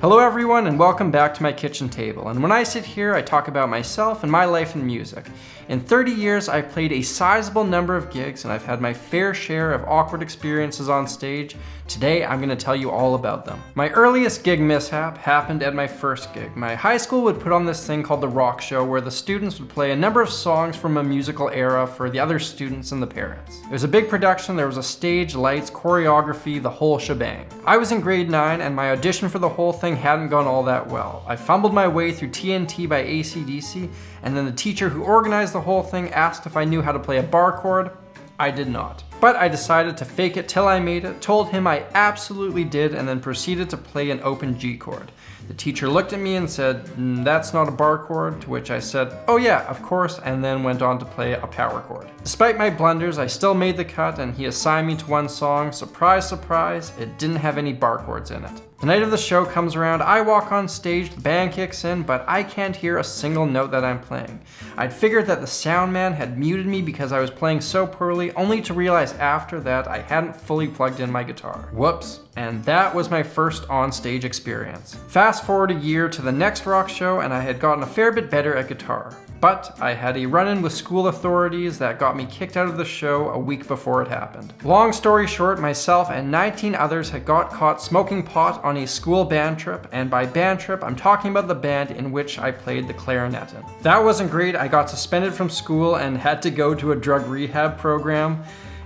Hello everyone and welcome back to my kitchen table. And when I sit here, I talk about myself and my life in music. In 30 years, I've played a sizable number of gigs and I've had my fair share of awkward experiences on stage. Today, I'm gonna tell you all about them. My earliest gig mishap happened at my first gig. My high school would put on this thing called the rock show where the students would play a number of songs from a musical era for the other students and the parents. It was a big production, there was a stage, lights, choreography, the whole shebang. I was in grade 9 and my audition for the whole thing hadn't gone all that well. I fumbled my way through TNT by AC/DC, and then the teacher who organized the whole thing asked if I knew how to play a bar chord. I did not. But I decided to fake it till I made it, told him I absolutely did, and then proceeded to play an open G chord. The teacher looked at me and said, "That's not a bar chord," to which I said, "Oh yeah, of course," and then went on to play a power chord. Despite my blunders, I still made the cut and he assigned me to one song. Surprise, surprise, it didn't have any bar chords in it. The night of the show comes around, I walk on stage, the band kicks in, but I can't hear a single note that I'm playing. I'd figured that the sound man had muted me because I was playing so poorly, only to realize after that I hadn't fully plugged in my guitar. Whoops. And that was my first on-stage experience. Fast forward a year to the next rock show and I had gotten a fair bit better at guitar. But I had a run-in with school authorities that got me kicked out of the show a week before it happened. Long story short, myself and 19 others had got caught smoking pot on a school band trip, and by band trip, I'm talking about the band in which I played the clarinet in. That wasn't great. I got suspended from school and had to go to a drug rehab program.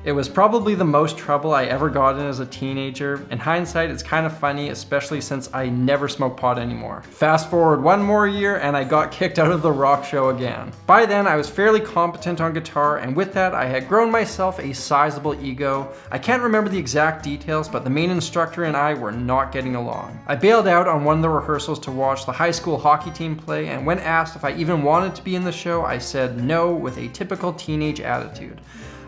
It was probably the most trouble I ever got in as a teenager. In hindsight, it's kind of funny, especially since I never smoke pot anymore. Fast forward one more year and I got kicked out of the rock show again. By then, I was fairly competent on guitar, and with that, I had grown myself a sizable ego. I can't remember the exact details, but the main instructor and I were not getting along. I bailed out on one of the rehearsals to watch the high school hockey team play, and when asked if I even wanted to be in the show, I said no with a typical teenage attitude.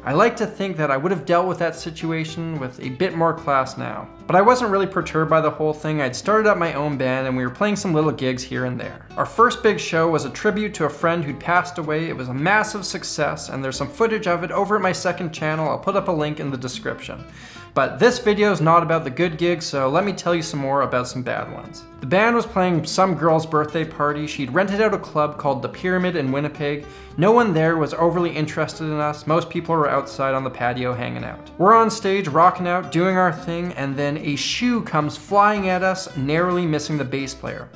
I like to think that I would have dealt with that situation with a bit more class now. But I wasn't really perturbed by the whole thing. I'd started up my own band and we were playing some little gigs here and there. Our first big show was a tribute to a friend who'd passed away. It was a massive success and there's some footage of it over at my second channel. I'll put up a link in the description. But this video is not about the good gigs, so let me tell you some more about some bad ones. The band was playing some girl's birthday party. She'd rented out a club called The Pyramid in Winnipeg. No one there was overly interested in us. Most people were outside on the patio hanging out. We're on stage, rocking out, doing our thing, and then a shoe comes flying at us, narrowly missing the bass player.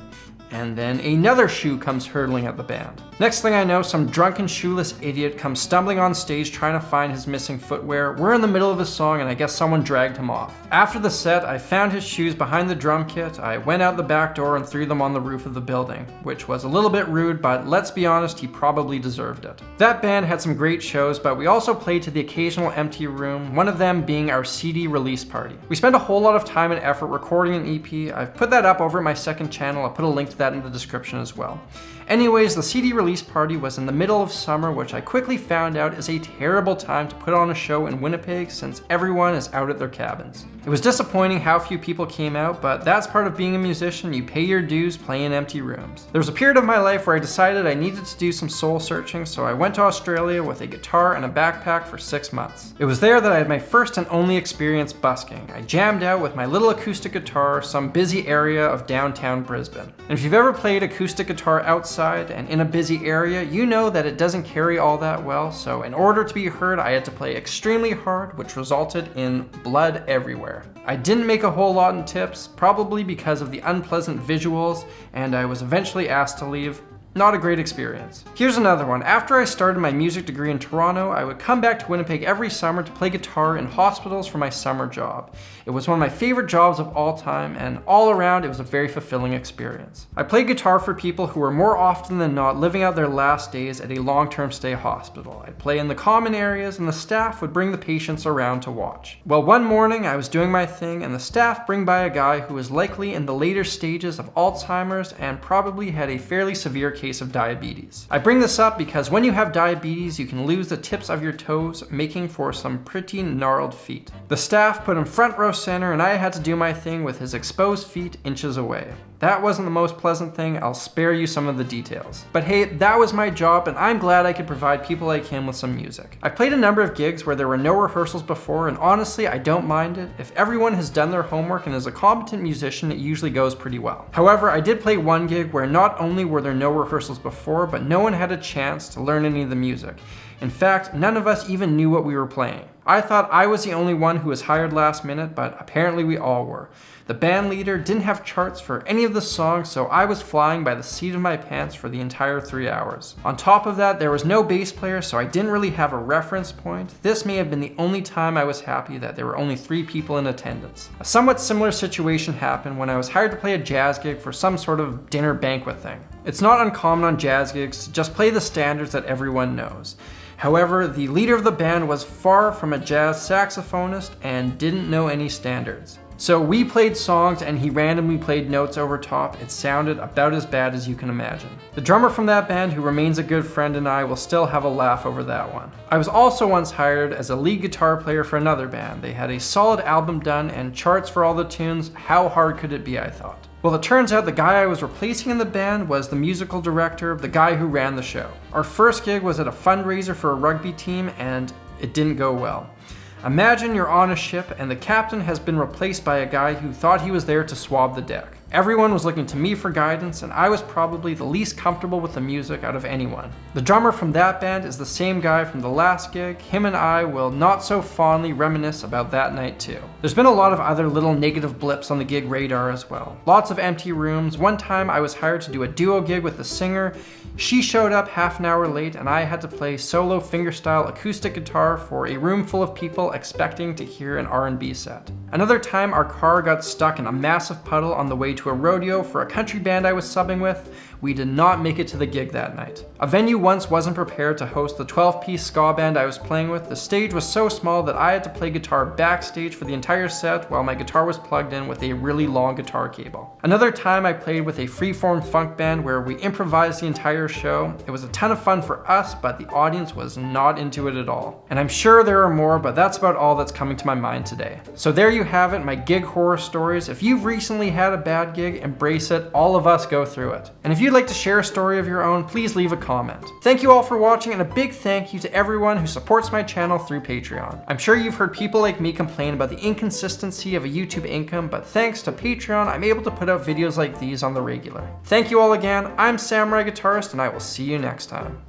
And then another shoe comes hurtling at the band. Next thing I know, some drunken shoeless idiot comes stumbling on stage trying to find his missing footwear. We're in the middle of a song and I guess someone dragged him off. After the set, I found his shoes behind the drum kit. I went out the back door and threw them on the roof of the building, which was a little bit rude, but let's be honest, he probably deserved it. That band had some great shows, but we also played to the occasional empty room, one of them being our CD release party. We spent a whole lot of time and effort recording an EP. I've put that up over at my second channel. I'll put a link to that in the description as well. Anyways, the CD release party was in the middle of summer, which I quickly found out is a terrible time to put on a show in Winnipeg since everyone is out at their cabins. It was disappointing how few people came out, but that's part of being a musician. You pay your dues playing empty rooms. There was a period of my life where I decided I needed to do some soul searching, so I went to Australia with a guitar and a backpack for 6 months. It was there that I had my first and only experience busking. I jammed out with my little acoustic guitar some busy area of downtown Brisbane. And if you've ever played acoustic guitar outside and in a busy area, you know that it doesn't carry all that well, so in order to be heard, I had to play extremely hard, which resulted in blood everywhere. I didn't make a whole lot in tips, probably because of the unpleasant visuals, and I was eventually asked to leave. Not a great experience. Here's another one. After I started my music degree in Toronto, I would come back to Winnipeg every summer to play guitar in hospitals for my summer job. It was one of my favorite jobs of all time, and all around it was a very fulfilling experience. I played guitar for people who were more often than not living out their last days at a long-term stay hospital. I'd play in the common areas and the staff would bring the patients around to watch. Well, one morning I was doing my thing and the staff bring by a guy who was likely in the later stages of Alzheimer's and probably had a fairly severe case case of diabetes. I bring this up because when you have diabetes, you can lose the tips of your toes, making for some pretty gnarled feet. The staff put him front row center, and I had to do my thing with his exposed feet inches away. That wasn't the most pleasant thing, I'll spare you some of the details. But hey, that was my job, and I'm glad I could provide people like him with some music. I played a number of gigs where there were no rehearsals before, and honestly, I don't mind it. If everyone has done their homework and is a competent musician, it usually goes pretty well. However, I did play one gig where not only were there no rehearsals before, but no one had a chance to learn any of the music. In fact, none of us even knew what we were playing. I thought I was the only one who was hired last minute, but apparently we all were. The band leader didn't have charts for any of the songs, so I was flying by the seat of my pants for the entire 3 hours. On top of that, there was no bass player, so I didn't really have a reference point. This may have been the only time I was happy that there were only 3 people in attendance. A somewhat similar situation happened when I was hired to play a jazz gig for some sort of dinner banquet thing. It's not uncommon on jazz gigs to just play the standards that everyone knows. However, the leader of the band was far from a jazz saxophonist and didn't know any standards. So we played songs and he randomly played notes over top. It sounded about as bad as you can imagine. The drummer from that band, who remains a good friend, and I will still have a laugh over that one. I was also once hired as a lead guitar player for another band. They had a solid album done and charts for all the tunes. How hard could it be, I thought. Well, it turns out the guy I was replacing in the band was the musical director, the guy who ran the show. Our first gig was at a fundraiser for a rugby team, and it didn't go well. Imagine you're on a ship and the captain has been replaced by a guy who thought he was there to swab the deck. Everyone was looking to me for guidance, and I was probably the least comfortable with the music out of anyone. The drummer from that band is the same guy from the last gig. Him and I will not so fondly reminisce about that night too. There's been a lot of other little negative blips on the gig radar as well. Lots of empty rooms. One time I was hired to do a duo gig with the singer. She showed up half an hour late and I had to play solo fingerstyle acoustic guitar for a room full of people expecting to hear an R&B set. Another time our car got stuck in a massive puddle on the way to a rodeo for a country band I was subbing with. We did not make it to the gig that night. A venue once wasn't prepared to host the 12-piece ska band I was playing with. The stage was so small that I had to play guitar backstage for the entire set while my guitar was plugged in with a really long guitar cable. Another time I played with a freeform funk band where we improvised the entire show. It was a ton of fun for us, but the audience was not into it at all. And I'm sure there are more, but that's about all that's coming to my mind today. So there you have it, my gig horror stories. If you've recently had a bad gig, embrace it. All of us go through it. And if you'd like to share a story of your own, please leave a comment. Thank you all for watching, and a big thank you to everyone who supports my channel through Patreon. I'm sure you've heard people like me complain about the inconsistency of a YouTube income, but thanks to Patreon, I'm able to put out videos like these on the regular. Thank you all again. I'm Samurai Guitarist, and I will see you next time.